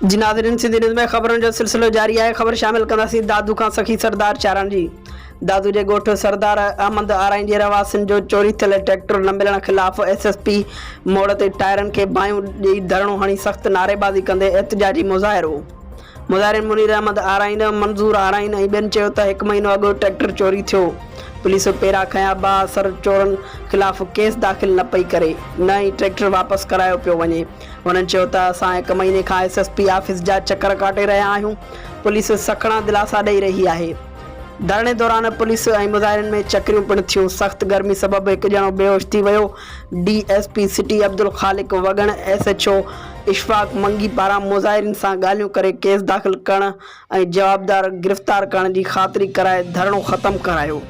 जी नाज़रीन, सिंधी न्यूज़ में ख़बरुनि जो सिलसिलो जारी आहे। ख़बर शामिल कंदासीं दादू खां सखी सरदार चारण जी। दादू जे ॻोठ सरदार अहमद आराइन जे रवासियुनि जो चोरी थियल ट्रैक्टर न मिलण ख़िलाफ़ एसएसपी मोड़ ते टायरनि खे बाहियूं ॾेई धरणो हणी सख़्त नारेबाज़ी कंदे एहतिजाजी मुज़ाहिरो। मुज़ाहिरीन मुनीर अहमद आराइन, मंज़ूर आराइन ऐं ॿियनि चयो त 1 महीनो अॻु ट्रैक्टर चोरी थियो। पुलिस पहिरां खयां बाअसर चोरनि ख़िलाफ़ केस दाख़िल न पई करे, न ई ट्रैक्टर वापसि करायो पियो वञे। हुननि चयो त असां 1 महीने खां एसएसपी ऑफिस जा चकर काटे रहिया आहियूं। पुलिस सखणा दिलासा ॾेई रही आहे। धरणे दौरान पुलिस ऐं मुज़ाहिरनि में चकरियूं पिणु थियूं। सख़्त गर्मी सबबि हिकु ॼणो बेहोश थी वियो। डीएसपी सिटी अब्दुल ख़ालिक वगण एसएचओ इशफाक मंगी पारां मुज़ाहिरनि सां ॻाल्हियूं करे केस दाख़िल करण ऐं जवाबदार गिरफ़्तार करण जी ख़ातिरी कराए धरणो ख़त्म करायो।